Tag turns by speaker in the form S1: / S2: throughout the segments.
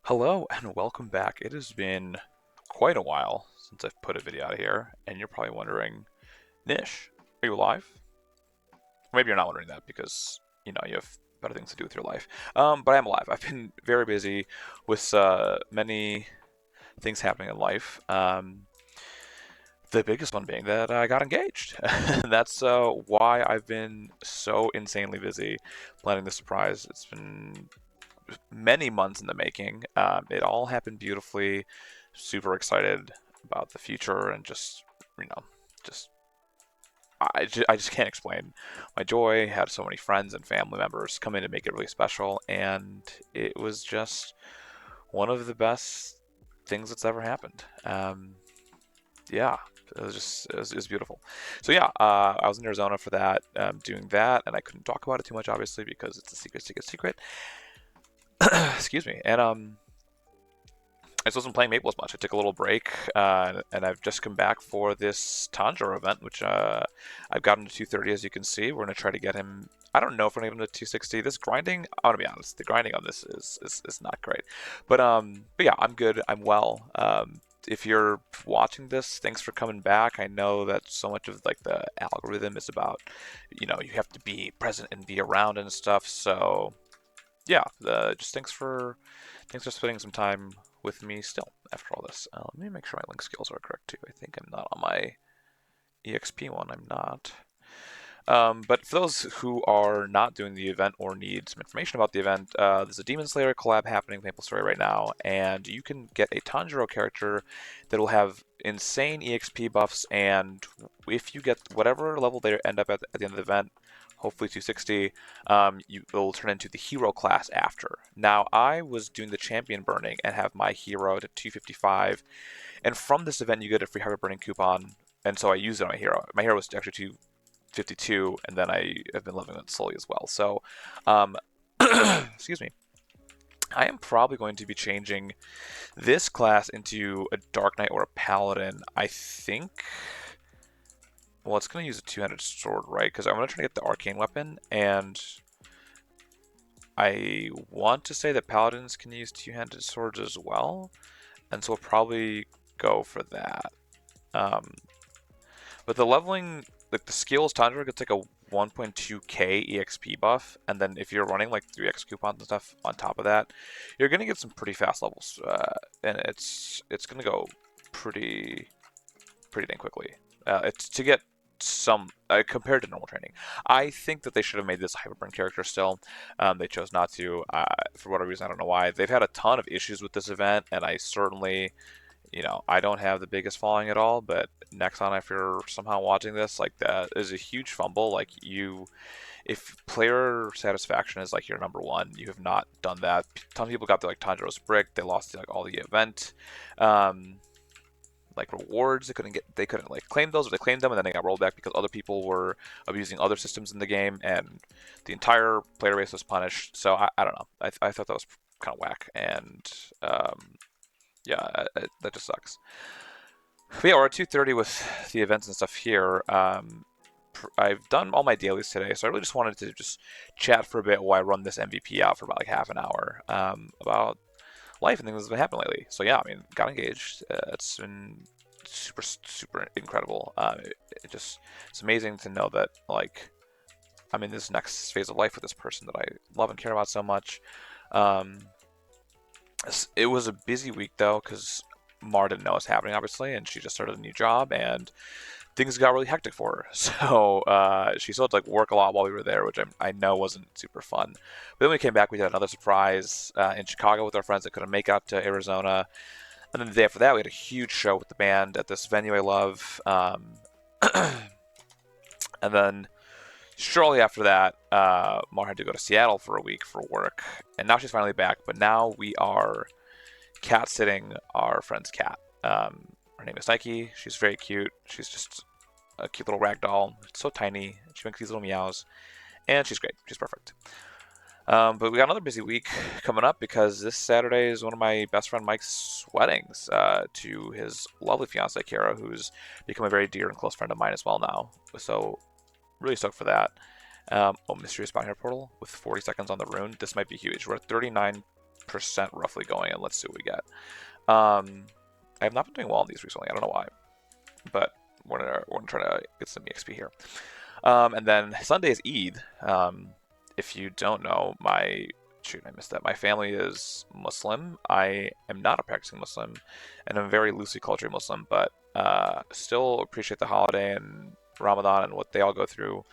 S1: Hello and welcome back. It has been quite a while since I've put a video out here, and you're probably wondering, Nish, are you alive? Maybe you're not wondering that because you have better things to do with your life. But I am alive. I've been very busy with many things happening in life. The biggest one being that I got engaged. That's why I've been so insanely busy planning the surprise. It's been many months in the making. It all happened beautifully. Super excited about the future and just you know just I just can't explain my joy. Had so many friends and family members come in to make it really special, and it was just one of the best things that's ever happened. Yeah, it was beautiful. So yeah, I was in Arizona for that, doing that, and I couldn't talk about it too much, obviously, because it's a secret. Excuse me. And I just wasn't playing Maple as much. I took a little break, and I've just come back for this Tanjiro event, which I've gotten to 230, as you can see. We're gonna try to get him. I don't know if we're gonna get him to 260. This grinding, I want to be honest, the grinding on this is not great. But yeah, I'm good. I'm well. If you're watching this, thanks for coming back. I know that so much of like the algorithm is about, you have to be present and be around and stuff. So yeah, just thanks for spending some time with me still after all this. Let me make sure my link skills are correct too. I think I'm not on my EXP one. I'm not. But for those who are not doing the event or need some information about the event, there's a Demon Slayer collab happening with Maplestory right now, and you can get a Tanjiro character that will have insane EXP buffs, and if you get whatever level they end up at the end of the event, hopefully 260, you will turn into the hero class after. Now, I was doing the champion burning and have my hero to 255, and from this event you get a free hyper burning coupon, and so I used it on my hero. My hero was actually 252, and then I have been leveling it slowly as well. So, excuse me. I am probably going to be changing this class into a Dark Knight or a Paladin. I think. Well, it's going to use a two-handed sword, right? Because I'm going to try to get the arcane weapon, and I want to say that paladins can use two-handed swords as well, and so we'll probably go for that. Um, but the leveling, like the skills, Tundra gets like a 1.2k EXP buff, and then if you're running like 3x coupons and stuff on top of that, you're gonna get some pretty fast levels, and it's gonna go pretty dang quickly. It's to get some compared to normal training. I think that they should have made this a Hyperburn character still. They chose not to for whatever reason. I don't know why. They've had a ton of issues with this event, and I certainly, I don't have the biggest following at all. But Nexon, if you're somehow watching this, like that is a huge fumble. Like if player satisfaction is like your number one, you have not done that. A ton of people got their like Tanjiro's brick. They lost like all the event. Like rewards. They couldn't like claim those, or they claimed them and then they got rolled back because other people were abusing other systems in the game, and the entire player base was punished. So I don't know. I thought that was kind of whack, and yeah, that just sucks. But yeah, we're at 230 with the events and stuff here. I've done all my dailies today, so I really just wanted to just chat for a bit while I run this MVP out for about like half an hour about life and things that's been happening lately. So yeah, I mean, got engaged. It's been super incredible. It's amazing to know that like I'm in this next phase of life with this person that I love and care about so much. Um, it was a busy week though, because Mar didn't know what's happening, obviously, and she just started a new job, and things got really hectic for her. So she still had to like work a lot while we were there, which I know wasn't super fun. But then we came back, we did another surprise in Chicago with our friends that couldn't make out to Arizona. And then the day after that, we had a huge show with the band at this venue I love. And then shortly after that, Mar had to go to Seattle for a week for work. And now she's finally back, but now we are cat sitting our friend's cat. Her name is Nike. She's very cute. She's just a cute little rag doll. It's so tiny. She makes these little meows. And she's great. She's perfect. But we got another busy week coming up because this Saturday is one of my best friend Mike's weddings to his lovely fiancee Kara, who's become a very dear and close friend of mine as well now. So really stoked for that. Mysterious Bounty Portal with 40 seconds on the rune. This might be huge. We're at 39 roughly going, and let's see what we get. I have not been doing well on these recently. I don't know why, but we're gonna try to get some EXP here. And then Sunday is Eid. If you don't know, I missed that. My family is Muslim. I am not a practicing Muslim, and I'm very loosely cultured Muslim, but still appreciate the holiday and Ramadan and what they all go through,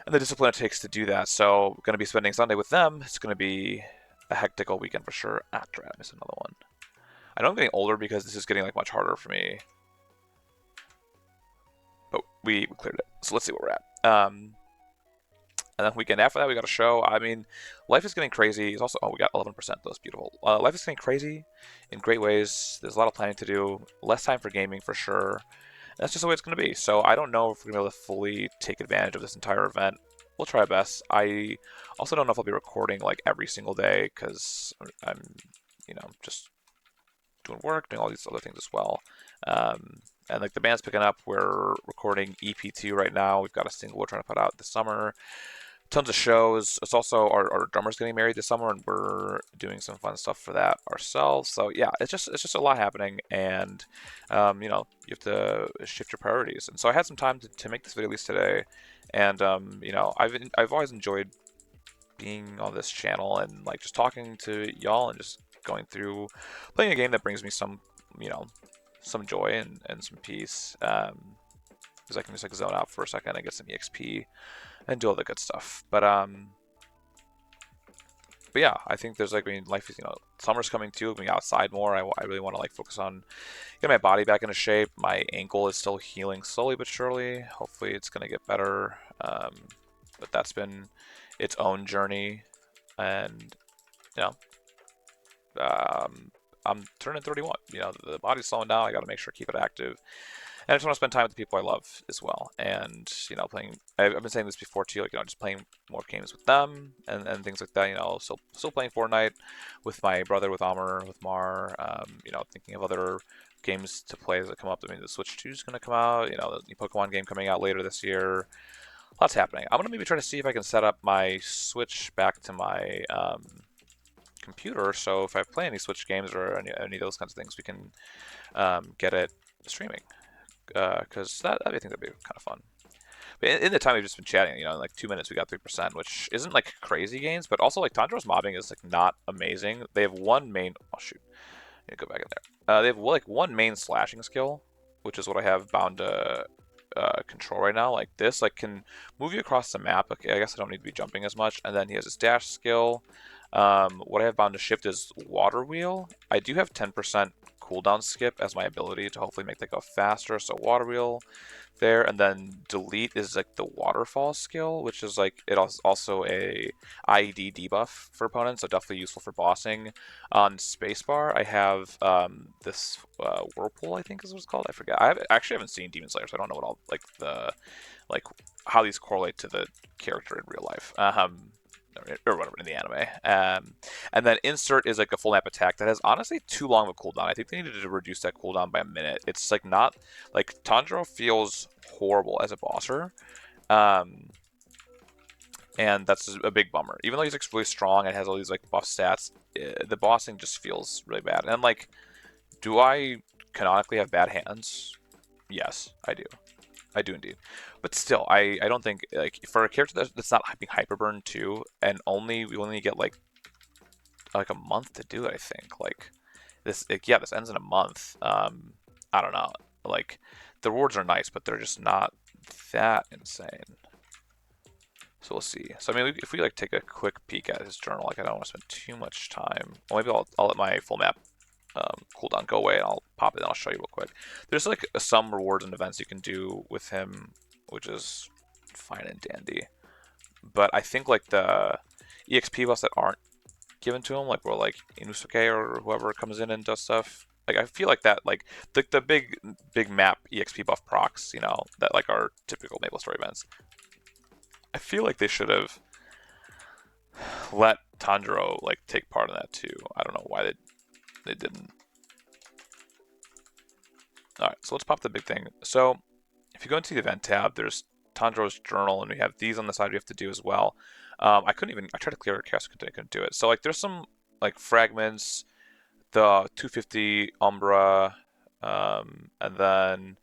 S1: and the discipline it takes to do that. So, going to be spending Sunday with them. It's going to be a hectic old weekend for sure. I missed another one. I know I'm getting older because this is getting like much harder for me. But we cleared it. So let's see where we're at. And then weekend after that, we got a show. I mean, life is getting crazy. It's also, we got 11%. That's beautiful. Life is getting crazy in great ways. There's a lot of planning to do. Less time for gaming for sure. And that's just the way it's going to be. So I don't know if we're going to be able to fully take advantage of this entire event. We'll try our best. I also don't know if I'll be recording like every single day because I'm, just doing work, doing all these other things as well. And like the band's picking up. We're recording EP2 right now. We've got a single we're trying to put out this summer. Tons of shows. It's also our drummer's getting married this summer, and we're doing some fun stuff for that ourselves. So yeah, it's just a lot happening, and you have to shift your priorities. And so I had some time to make this video at least today, and I've always enjoyed being on this channel and like just talking to y'all and just going through playing a game that brings me some some joy and some peace, because I can just like zone out for a second and get some EXP and do all the good stuff. But yeah, I think there's like, life is, summer's coming too, being outside more. I really want to like focus on getting my body back into shape. My ankle is still healing slowly but surely. Hopefully it's gonna get better. But that's been its own journey, and I'm turning 31. The body's slowing down. I got to make sure to keep it active. And I just want to spend time with the people I love as well. And, playing, I've been saying this before too, like, just playing more games with them and things like that, still playing Fortnite with my brother, with Amr, with Mar, thinking of other games to play as they come up. I mean, the Switch 2 is going to come out, the new Pokemon game coming out later this year. Lots happening. I'm going to maybe try to see if I can set up my Switch back to my, computer, so if I play any Switch games or any of those kinds of things, we can get it streaming, because I think that'd be kind of fun. But in the time we've just been chatting, in like 2 minutes we got 3%, which isn't like crazy gains, but also like Tanjiro's mobbing is like not amazing. They have one main, oh shoot, I need to go back in there. They have like one main slashing skill, which is what I have bound to control right now. Like this, like can move you across the map. Okay, I guess I don't need to be jumping as much. And then he has his dash skill. What I have bound to shift is water wheel. I do have 10% cooldown skip as my ability to hopefully make that go faster. So water wheel there, and then delete is like the waterfall skill, which is like it also a IED debuff for opponents, so definitely useful for bossing. On spacebar, I have this whirlpool, I think is what it's called. I forget. Actually haven't seen Demon Slayer, so I don't know what all like how these correlate to the character in real life. Or whatever in the anime. And then insert is like a full map attack that has honestly too long of a cooldown. I think they needed to reduce that cooldown by a minute. It's like not like Tanjiro feels horrible as a bosser. And that's a big bummer. Even though he's like really strong and has all these like buff stats, the bossing just feels really bad. And like, do I canonically have bad hands? Yes, I do. I do indeed, but still, I don't think like for a character that's not being hyperburned too, and we only get like a month to do it. I think like this, this ends in a month. I don't know. Like the rewards are nice, but they're just not that insane. So we'll see. So I mean, if we like take a quick peek at his journal, like I don't want to spend too much time. Well, maybe I'll let my full map cooldown go away, and I'll pop it and I'll show you real quick. There's like some rewards and events you can do with him, which is fine and dandy. But I think like the EXP buffs that aren't given to him, like where like Inusuke or whoever comes in and does stuff, like I feel like that like the big map EXP buff procs, that like are typical Maplestory events. I feel like they should have let Tanjiro like take part in that too. I don't know why they didn't. Alright, so let's pop the big thing. So if you go into the event tab, there's Tanjiro's journal, and we have these on the side we have to do as well. I tried to clear chaos, I couldn't do it. So like there's some like fragments, the 250 Umbra, and then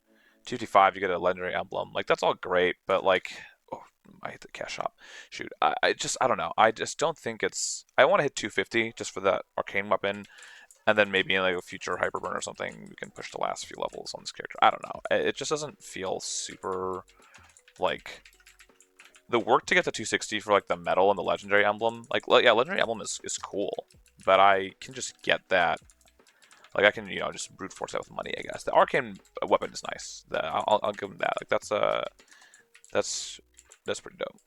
S1: 255 you get a legendary emblem. Like that's all great, but like, oh, I hit the cash shop. Shoot, I don't know. I just don't think it's. I want to hit 250 just for that arcane weapon, and then maybe in like a future hyperburn or something, we can push the last few levels on this character. I don't know. It just doesn't feel super like the work to get to 260 for like the metal and the legendary emblem. Like, yeah, legendary emblem is cool, but I can just get that. Like I can, just brute force that with money, I guess. The arcane weapon is nice. I'll give him that. Like that's pretty dope.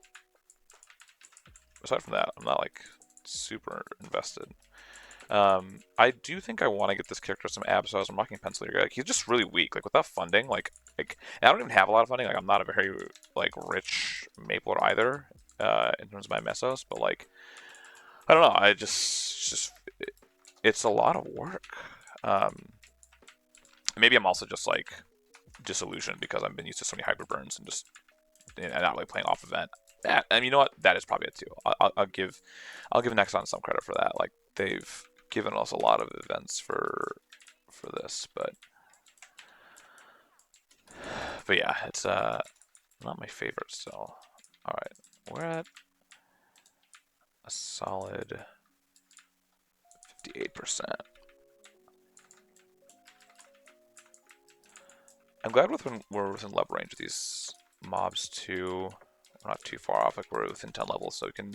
S1: Aside from that, I'm not like super invested. I do think I want to get this character some abs. So I was marking pencil here. Like he's just really weak. Like without funding, like and I don't even have a lot of funding. Like I'm not a very like rich Mapler either, in terms of my mesos. But like I don't know. I just it's a lot of work. Maybe I'm also just like disillusioned because I've been used to so many hyper burns and not really playing off event. And you know what? That is probably it too. I'll give Nexon some credit for that. Like they've given us a lot of events for this, but yeah, it's not my favorite still. All right, we're at a solid 58%. I'm glad we're within level range of these mobs too. We're not too far off. Like we're within 10 levels, so we can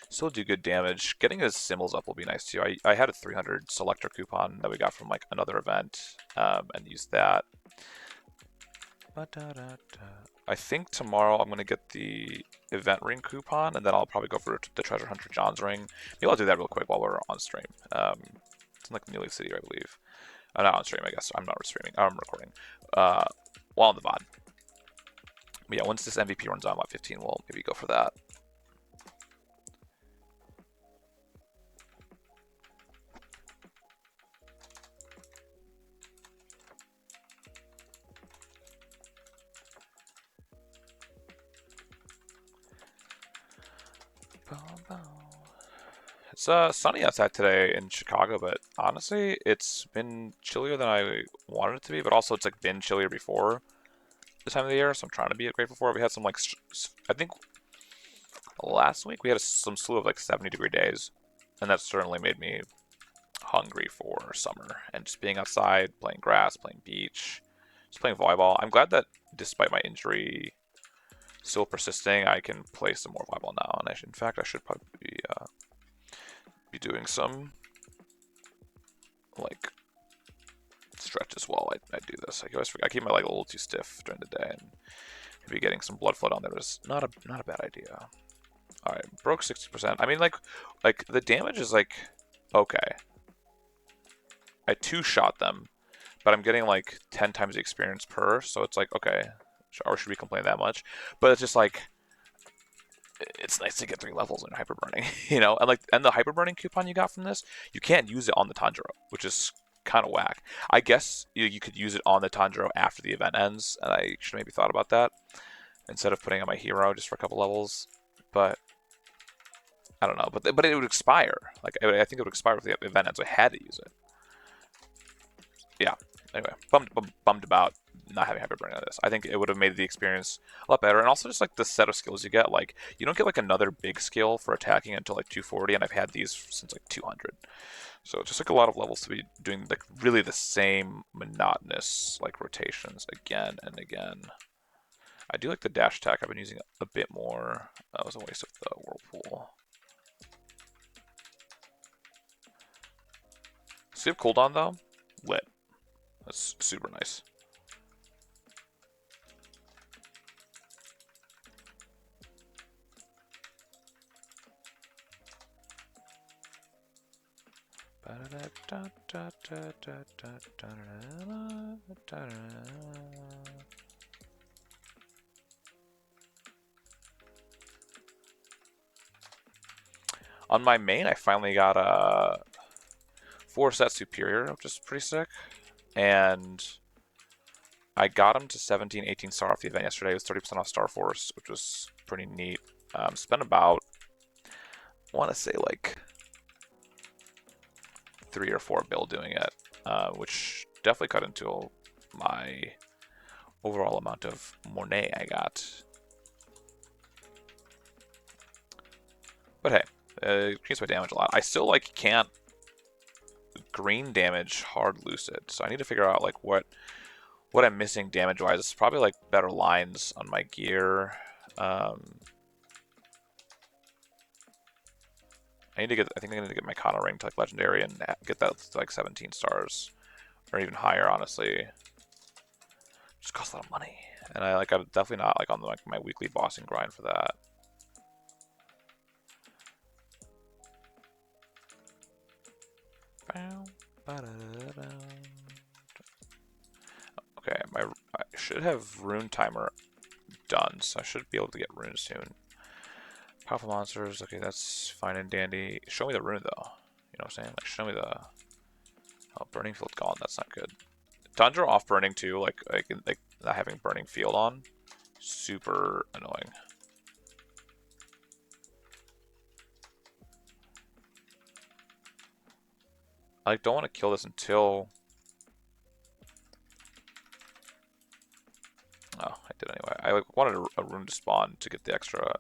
S1: still do good damage. Getting his symbols up will be nice too. I had a 300 selector coupon that we got from like another event, and used that. I think tomorrow I'm gonna get the event ring coupon, and then I'll probably go for the treasure hunter John's ring. Maybe I'll do that real quick while we're on stream. It's in like New Leaf City, I believe. I'm not on stream, I guess. I'm not streaming. I'm recording. While on the VOD. But yeah, once this MVP runs on about 15, we'll maybe go for that. It's sunny outside today in Chicago, but honestly, it's been chillier than I wanted it to be. But also, it's like been chillier before this time of the year, so I'm trying to be grateful for it. We had some like, I think last week we had some slew of like 70-degree days, and that certainly made me hungry for summer and just being outside, playing grass, playing beach, just playing volleyball. I'm glad that despite my injury still persisting, I can play some more volleyball now. And in fact, I should probably be doing some like stretches while I do this. I always forget. I keep my leg a little too stiff during the day, and maybe getting some blood flow down there is not a bad idea. All right, broke 60%. I mean, like the damage is like okay. I two-shot them, but I'm getting like 10 times the experience per, so it's like okay, or should we complain that much? But it's just like it's nice to get 3 levels in hyperburning, and the hyperburning coupon you got from this, you can't use it on the Tanjiro, which is kind of whack. I guess you could use it on the Tanjiro after the event ends, and I should maybe thought about that instead of putting on my hero just for a couple levels. But I don't know. But it would expire. Like I think it would expire with the event ends, so I had to use it. Yeah. Anyway, bummed about not having hyperburning on this. I think it would have made the experience a lot better, and also just like the set of skills you get. Like you don't get like another big skill for attacking until like 240, and I've had these since like 200. So it's just like a lot of levels to be doing like really the same monotonous like rotations again and again. I do like the dash attack. I've been using it a bit more. That was a waste of the whirlpool. Skip cooldown though, lit. That's super nice. On my main, I finally got a 4-set superior, which is pretty sick. And I got him to 17, 18 star off the event yesterday. It was 30% off Star Force, which was pretty neat. Spent about, I want to say like 3 or 4 build doing it, which definitely cut into my overall amount of Monet I got. But hey, increased my damage a lot. I still like can't green damage hard lucid, so I need to figure out like what I'm missing damage wise. It's probably like better lines on my gear. I think I need to get my Kana ring to like legendary and get that to like 17 stars or even higher. Honestly, just costs a lot of money, and I'm definitely not like on like my weekly bossing grind for that. Okay, I should have rune timer done, so I should be able to get runes soon. Powerful monsters, okay, that's fine and dandy. Show me the rune though. You know what I'm saying? Like, show me the. Oh, burning field gone. That's not good. Tundra off burning too, like not having burning field on, super annoying. I don't want to kill this until. Oh, I did anyway. I wanted a rune to spawn to get the extra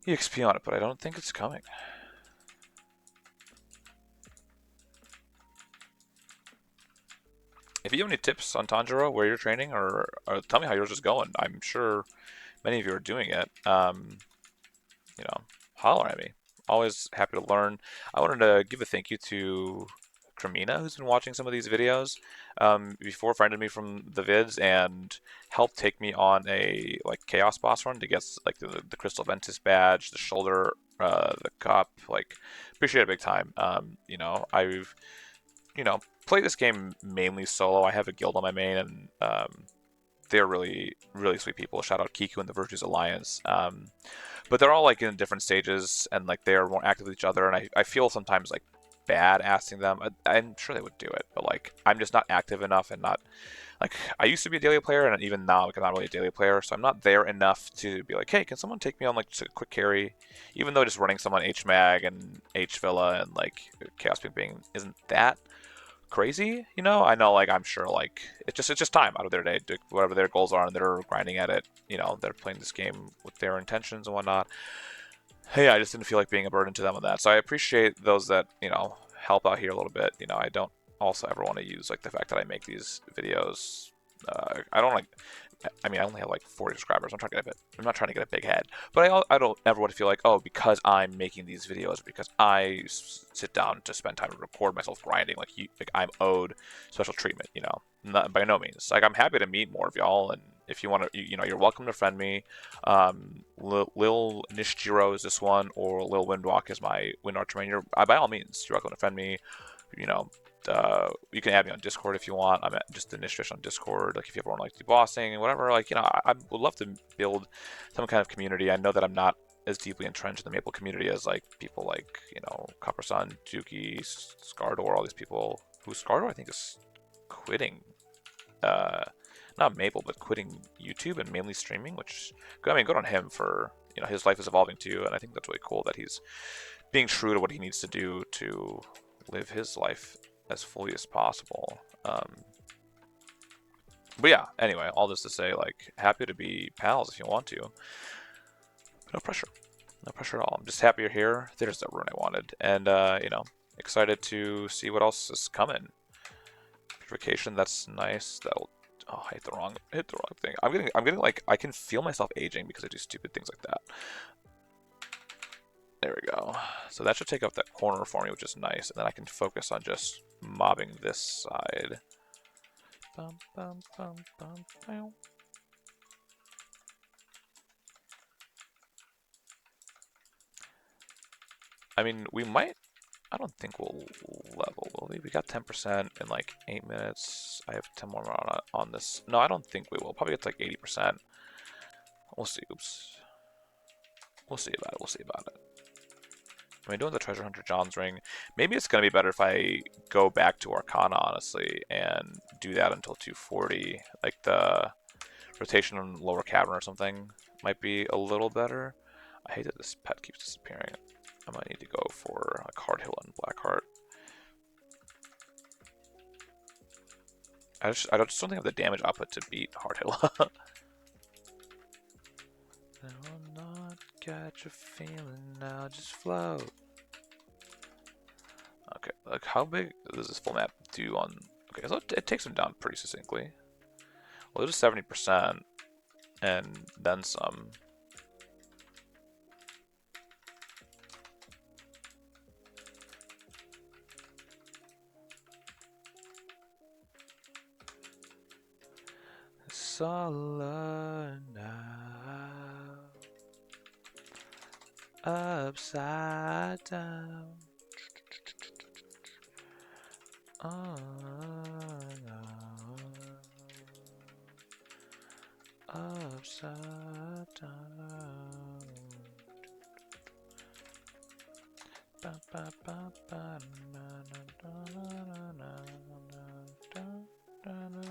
S1: EXP on it, but I don't think it's coming. If you have any tips on Tanjiro, where you're training, or tell me how yours is going. I'm sure many of you are doing it. You know, holler at me. Always happy to learn. I wanted to give a thank you to Cremina, who's been watching some of these videos before, friended me from the vids and helped take me on a like chaos boss run to get like the Crystal Ventus badge, the shoulder, the cup. Like, appreciate it big time. You know, I've play this game mainly solo. I have a guild on my main, and they're really, really sweet people. Shout out Kiku and the Virtues Alliance. But they're all like in different stages, and like they are more active with each other. And I feel sometimes like bad asking them. I'm sure they would do it, but like I'm just not active enough, and not like I used to be a daily player, and even now like I'm not really a daily player, so I'm not there enough to be like, hey, can someone take me on like just a quick carry? Even though just running someone H Mag and H Villa and like Chaos Being isn't that crazy, you know. I know, like I'm sure, like it's just time out of their day, whatever their goals are, and they're grinding at it. You know, they're playing this game with their intentions and whatnot. Hey, I just didn't feel like being a burden to them on that. So I appreciate those that help out here a little bit. I don't also ever want to use like the fact that I make these videos. I don't like. I mean, I only have like 40 subscribers. I'm not trying to get a big head, but I don't ever want to feel like, oh, because I'm making these videos, because I sit down to spend time to record myself grinding, like I'm owed special treatment. Not, by no means. Like I'm happy to meet more of y'all, and if you want to, you're welcome to friend me. Lil Nishijiro is this one, or Lil Windwalk is my Wind Archer main. By all means, you're welcome to friend me. You can add me on Discord if you want. I'm at just the Niche Fish on Discord. Like if you ever want to like do bossing and whatever, like I would love to build some kind of community. I know that I'm not as deeply entrenched in the Maple community as like people like Copper Sun, Juki, Scardor, all these people. Who Scardor I think is quitting, not Maple, but quitting YouTube and mainly streaming. Which I mean, good on him for his life is evolving too, and I think that's really cool that he's being true to what he needs to do to live his life as fully as possible. But yeah, anyway, all this to say, like, happy to be pals if you want to. But no pressure. No pressure at all. I'm just happy you're here. There's the rune I wanted. And, excited to see what else is coming. Purification, that's nice. That'll... Oh, I hit the wrong thing. I'm getting like, I can feel myself aging because I do stupid things like that. There we go. So that should take up that corner for me, which is nice. And then I can focus on just mobbing this side. Bum, bum, bum, bum, bum. I mean, we might... I don't think we'll level, will we? We got 10% in like 8 minutes. I have 10 more on this. No, I don't think we will. Probably get to like 80%. We'll see. Oops. We'll see about it. We'll see about it. I mean, doing the Treasure Hunter John's Ring, maybe it's going to be better if I go back to Arcana, honestly, and do that until 240. Like the rotation on Lower Cavern or something might be a little better. I hate that this pet keeps disappearing. I might need to go for like Hard Hill and Blackheart. just don't think I have the damage output to beat Hardhilla. I will not catch a feeling now, just float. Okay, like how big does this full map do on? Okay, so it takes him down pretty succinctly. Well, it is 70%, and then some. Solar now, upside down. Oh, no. Upside down. Ba, ba, ba, ba, na, na, na, na, na, na, na, na, na, na.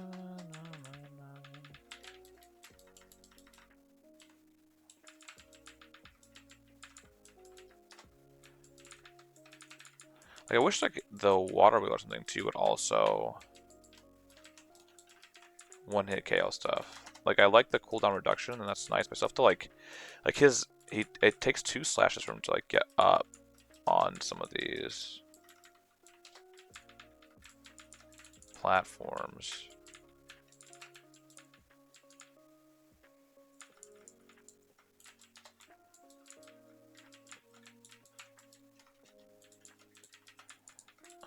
S1: Like I wish like the water wheel or something too would also one hit KO stuff. Like I like the cooldown reduction and that's nice, but stuff to like it takes 2 slashes for him to like get up on some of these platforms.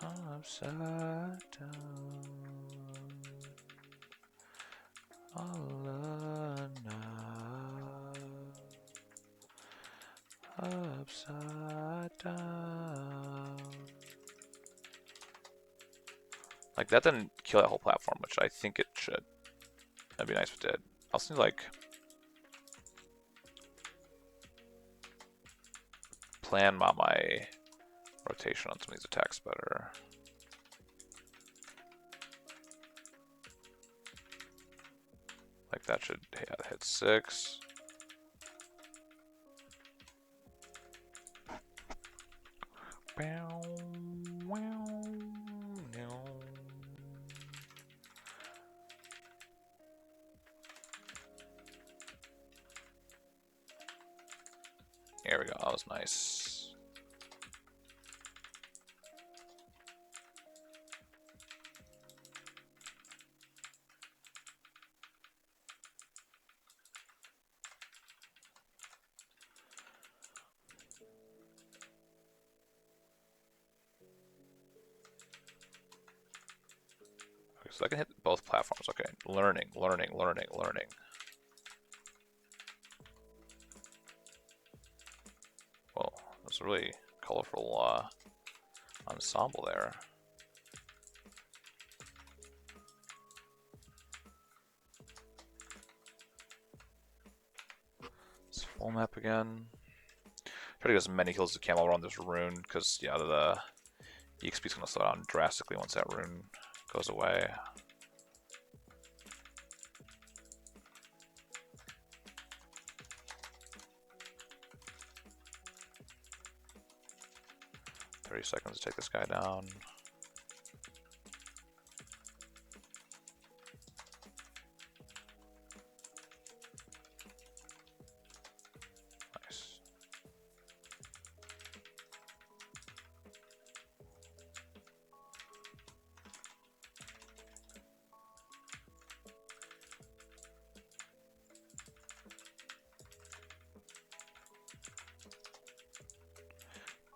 S1: Upside down, all now. Upside down. Like that didn't kill that whole platform, which I think it should. That'd be nice if it did. I also need like plan my rotation on some of these attacks better. Like that should hit 6. Bow, wow, no. There we go. That was nice. Okay, so I can hit both platforms. Okay, learning. Well, that's a really colorful ensemble there. It's full map again. Try to get as many kills as I can while we're on this rune, because yeah, the EXP is going to slow down drastically once that rune goes away. Seconds to take this guy down. Nice.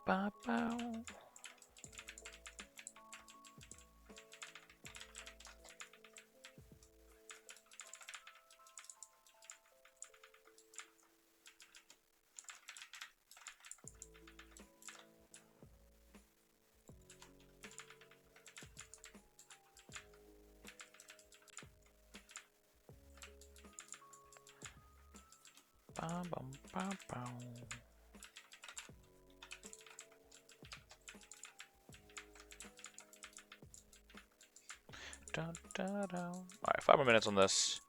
S1: Ba bow. Bum, bum, bum, bum. Dun, dun, dun. Alright, 5 more minutes on this.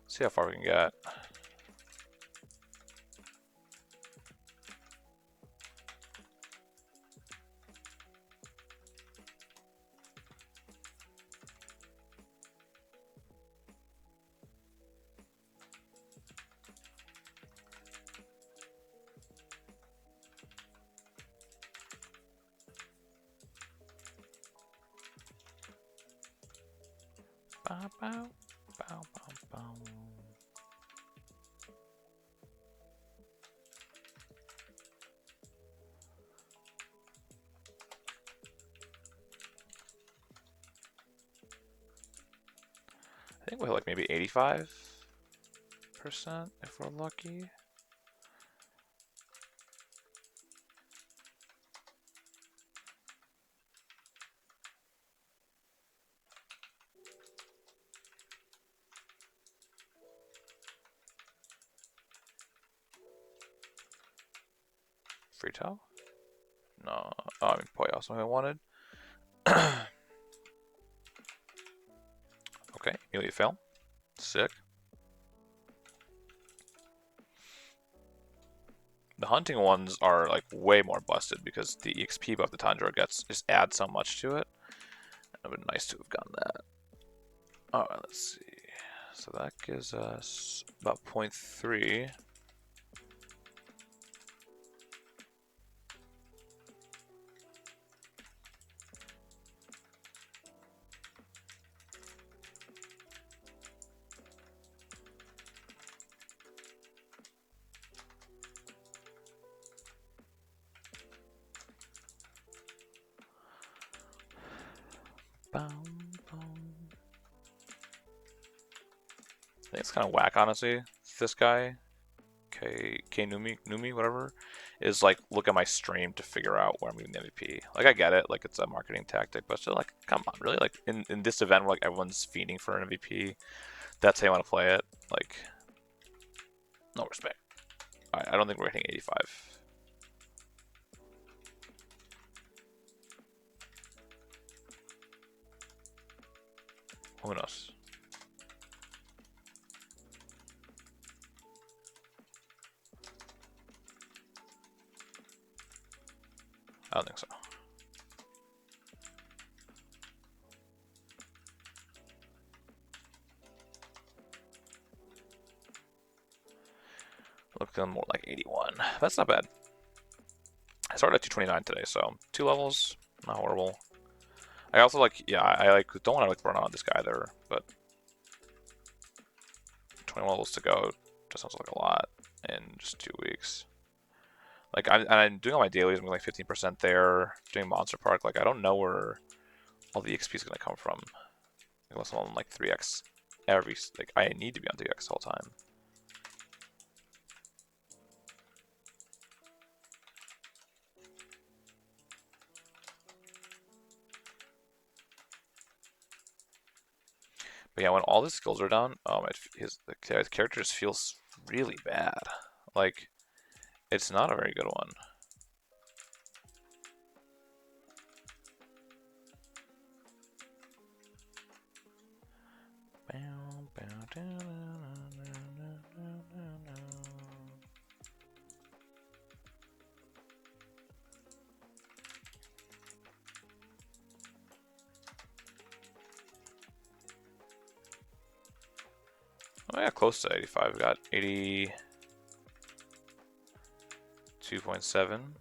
S1: See how far we can get. Bow, bow, bow, bow, bow. I think we'll hit like maybe 85% if we're lucky. Free towel? No. Oh, I mean, probably also what I wanted. Okay, immediately fail. Sick. The hunting ones are like way more busted because the EXP buff the Tundra gets just adds so much to it. It would have been nice to have gotten that. Alright, let's see. So that gives us about 0.3. I think it's kind of whack, honestly. This guy, K Numi, whatever, is like, look at my stream to figure out where I'm moving the MVP. Like, I get it, like, it's a marketing tactic, but still, like, come on, really? Like, in this event where, like, everyone's feeding for an MVP, that's how you want to play it? Like, no respect. Alright, I don't think we're hitting 85. Who knows? I don't think so. Looking more like 81. That's not bad. I started at 229 today, so 2 levels, not horrible. I also like, yeah, I like don't want to like burn on this guy there, but 21 levels to go just sounds like a lot in just 2 weeks. Like I'm doing all my dailies, I'm like 15% there, doing Monster Park. Like I don't know where all the XP is gonna come from. Unless I'm on like 3x every, like I need to be on 3x the whole time. But yeah, when all his skills are down, the character just feels really bad. Like it's not a very good one. Oh yeah, close to 85. We got 82.7.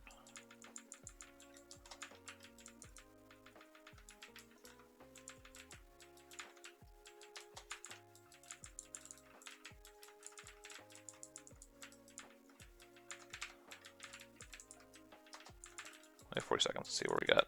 S1: Only 40 seconds to see where we got.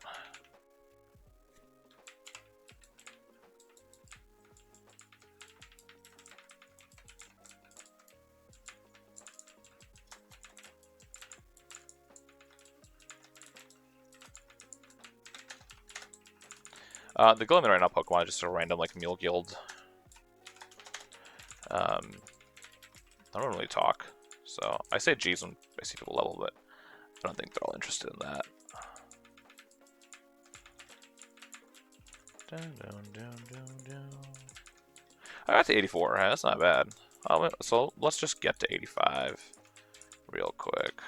S1: The Glimmer right now Pokemon is just a random like Mule Guild. I don't really talk, so I say G's when I see people level, but I don't think they're all interested in that. I got to 84, that's not bad. So let's just get to 85 real quick.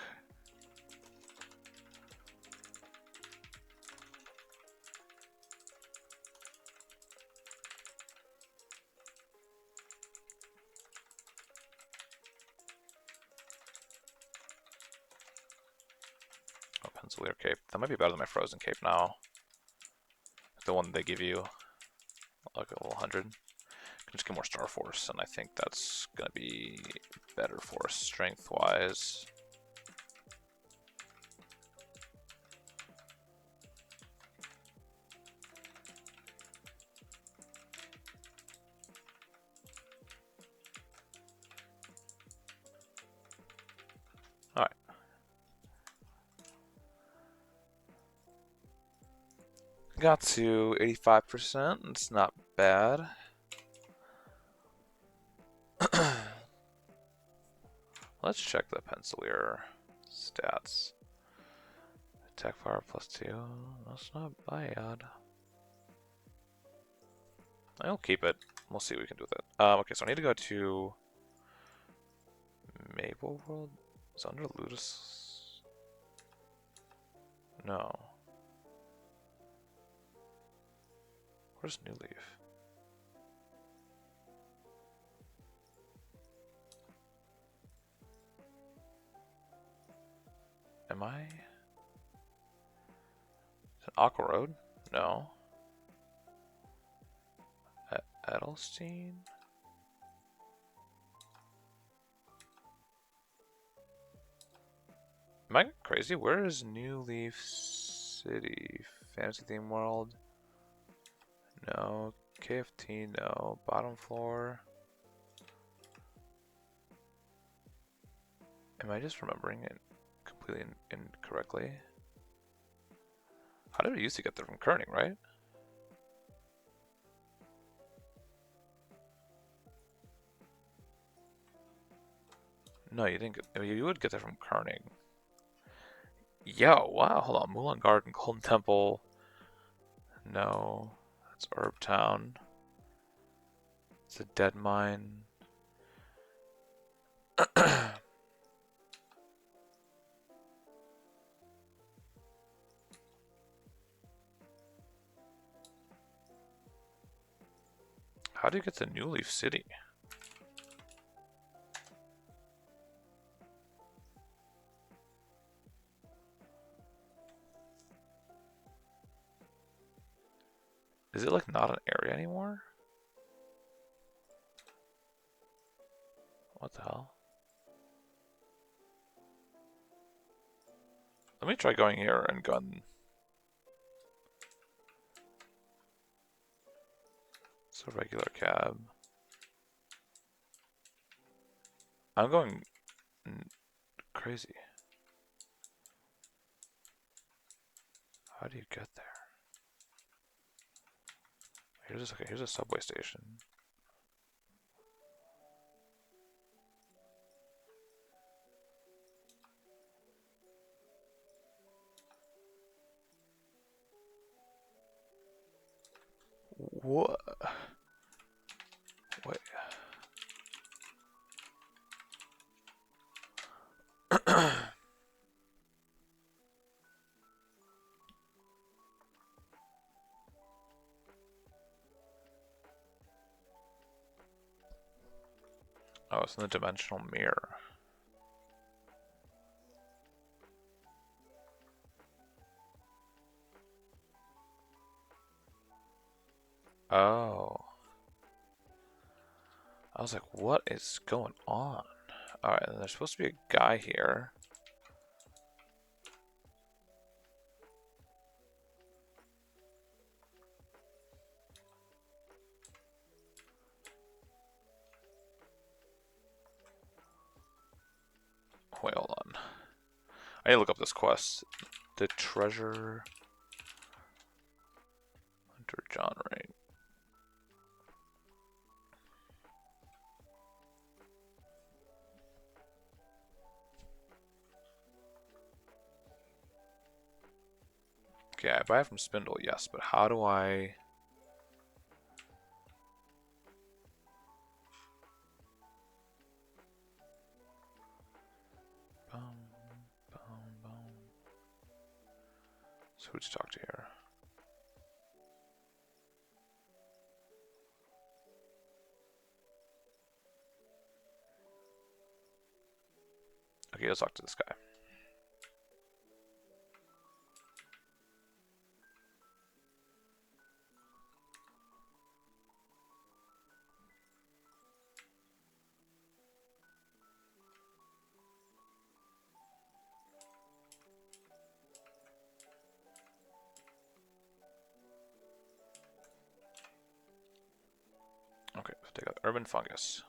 S1: Oh, Pencilier Cape. That might be better than my Frozen Cape now. The one they give you, like a little 100. Just get more Star Force, and I think that's gonna be better for us strength-wise. All right. Got to 85%. It's not bad. Let's check the Pencilier stats. Attack power +2. That's not bad. I'll keep it. We'll see what we can do with it. Okay, so I need to go to Maple World. Is it under Ludus? No. Where's New Leaf? Am I? Is it Aqua Road? No. Edelstein? Am I crazy? Where is New Leaf City? Fantasy Theme World? No. KFT? No. Bottom floor? Am I just remembering it completely incorrectly? How did we used to get there from Kerning, right? No, you didn't get. I mean, you would get there from Kerning. Yo, wow, hold on. Mulan Garden, Golden Temple. No, that's Herb Town. It's a dead mine. How do you get to New Leaf City? Is it like not an area anymore? What the hell? Let me try going here and gun. It's a regular cab. I'm going crazy. How do you get there? Here's a subway station. What? Wait. Oh, it's in the dimensional mirror. Oh. I was like, what is going on? Alright, and there's supposed to be a guy here. Wait, hold on. I need to look up this quest. The treasure hunter John Rain. Okay, I buy it from Spindle, yes, but how do I... So who to talk to here? Okay, let's talk to this guy. Okay, let's take out urban fungus.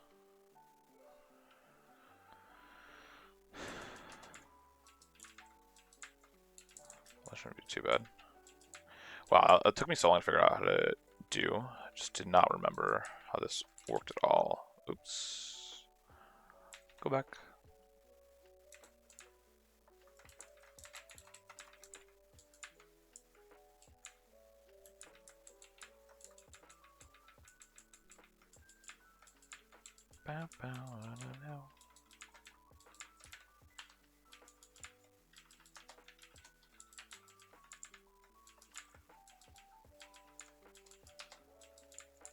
S1: That shouldn't be too bad. Wow, it took me so long to figure out how to do. I just did not remember how this worked at all. Oops. Go back. Bow, bow, no.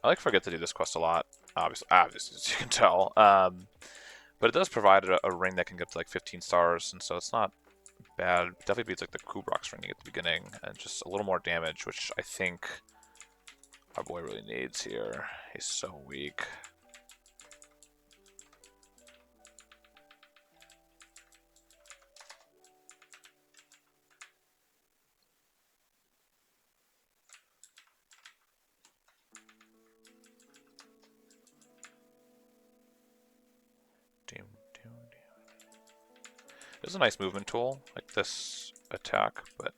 S1: I like forget to do this quest a lot, obviously as you can tell. But it does provide a ring that can get to like 15 stars, and so it's not bad. It definitely beats like the Kubrox ring at the beginning, and just a little more damage, which I think our boy really needs here. He's so weak. It's a nice movement tool, like this attack, but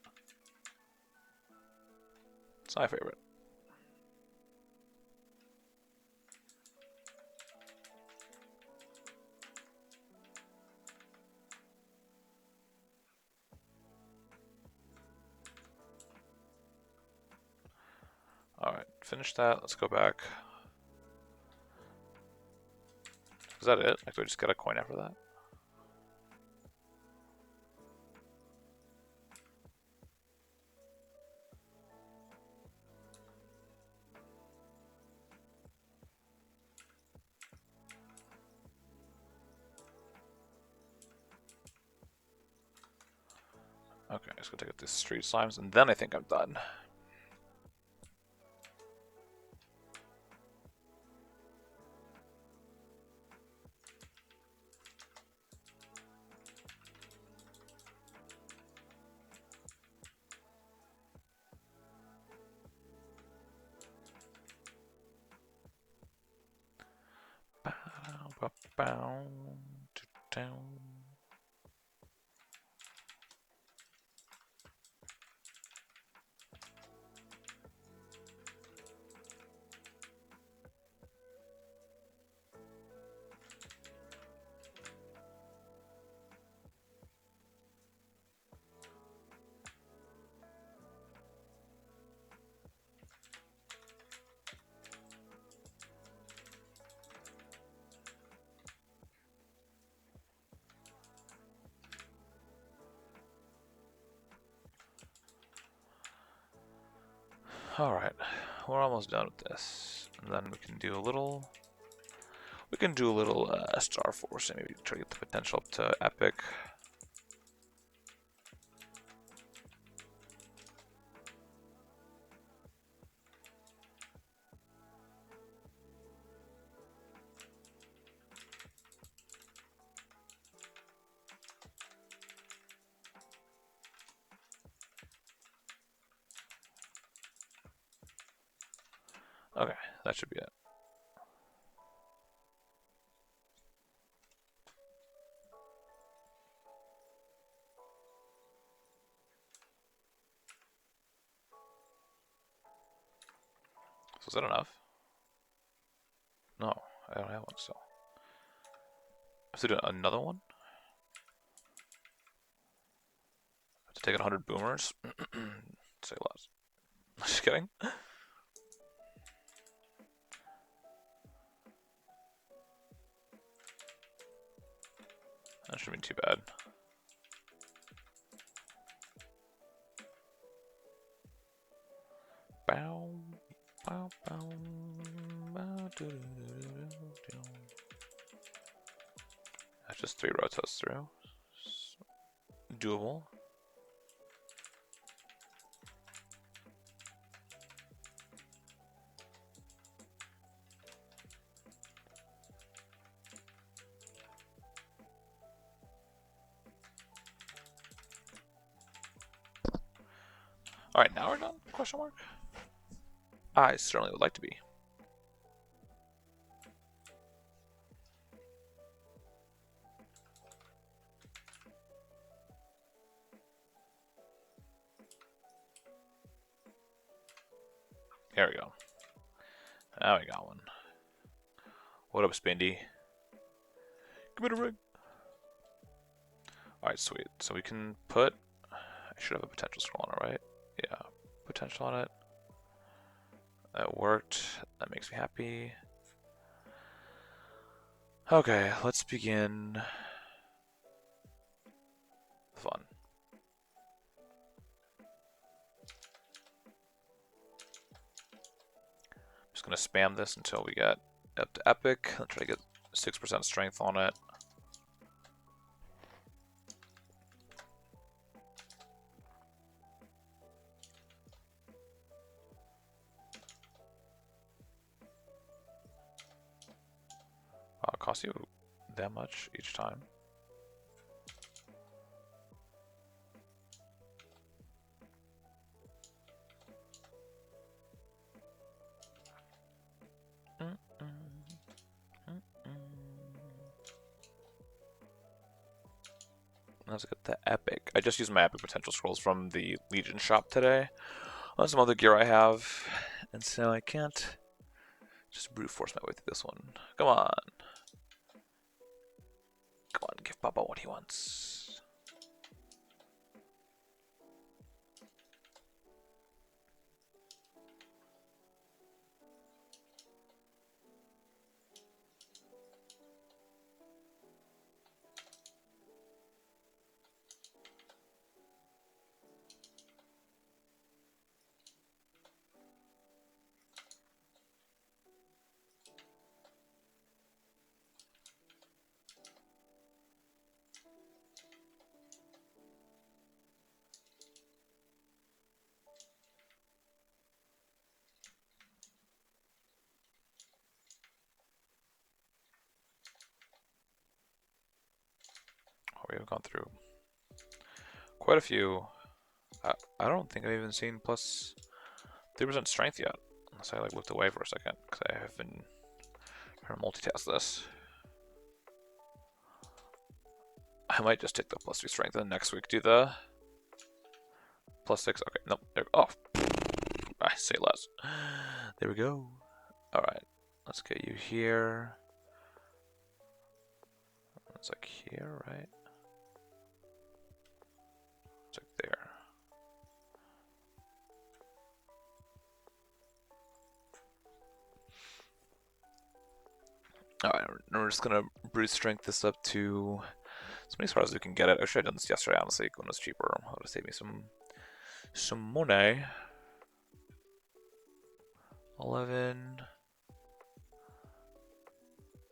S1: it's not my favorite. Alright, finish that. Let's go back. Is that it? Like, do I just get a coin after that? Okay, just gonna take out these street slimes, and then I think I'm done. Alright, we're almost done with this. And then we can do a little... Star Force and maybe try to get the potential up to Epic. Okay, that should be it. So is that enough? No, I don't have one still. I have to do another one? I have to take out 100 boomers? Say less. Just kidding. That shouldn't be too bad. Bow, bow, bow, bow, doo, doo, doo, doo. That's just 3 rotos through. Doable. Alright, now we're done? Question mark? I certainly would like to be. There we go. Now we got one. What up, Spindy? Give me the ring. Alright, sweet. So we can put... I should have a potential scroll on it, right? Yeah, potential on it. That worked. That makes me happy. Okay, let's begin the fun. Just gonna spam this until we get up to epic. I'll try to get 6% strength on it. It costs you that much each time. Let's get the epic. I just used my epic potential scrolls from the Legion shop today on some other gear I have, and so I can't just brute force my way through this one. Come on. Come on, give Papa what he wants. Oh, we have gone through quite a few. I don't think I've even seen plus 3% strength yet. Unless I like looked away for a second, because I have been trying to multitask this. I might just take the plus 3 strength and next week do the plus 6. Okay, nope. There, oh, I say less. There we go. Alright, let's get you here. It's like here, right? It's like there. Alright, we're just gonna brute strength this up to as many stars as we can get it. I should have done this yesterday, honestly, when it was cheaper. It would have saved me some money. 11,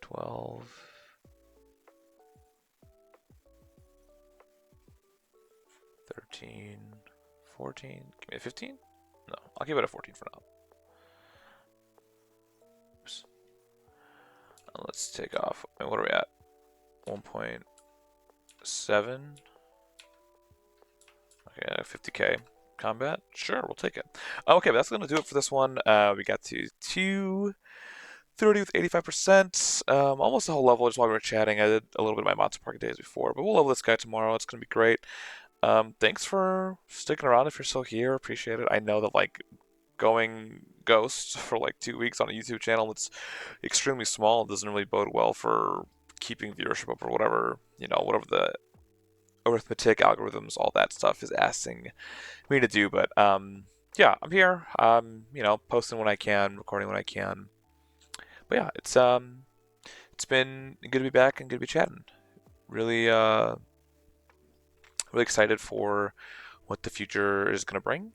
S1: 12, 13, 14. Give me a 15? No, I'll give it a 14 for now. Oops. Let's take off. What are we at? 1.7. Okay, 50k combat. Sure, we'll take it. Okay, but that's gonna do it for this one. We got to 230 with 85%. Almost the whole level just while we were chatting. I did a little bit of my Monster Park days before, but we'll level this guy tomorrow. It's gonna be great. Thanks for sticking around if you're still here. Appreciate it. I know that like going ghost for like 2 weeks on a YouTube channel, it's extremely small. It doesn't really bode well for keeping viewership up or whatever, you know, whatever the arithmetic algorithms, all that stuff is asking me to do. But yeah, I'm here. You know, posting when I can, recording when I can. But yeah, it's been good to be back and good to be chatting. Really really excited for what the future is going to bring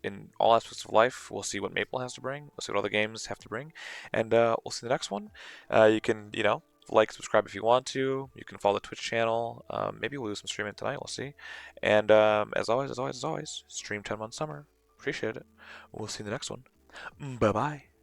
S1: in all aspects of life. We'll see what Maple has to bring. We'll see what other games have to bring, and we'll see the next one. You can, you know, like, subscribe if you want to. You can follow the Twitch channel. Maybe we'll do some streaming tonight. We'll see. And as always, stream 10 months summer. Appreciate it. We'll see you in the next one. Bye bye.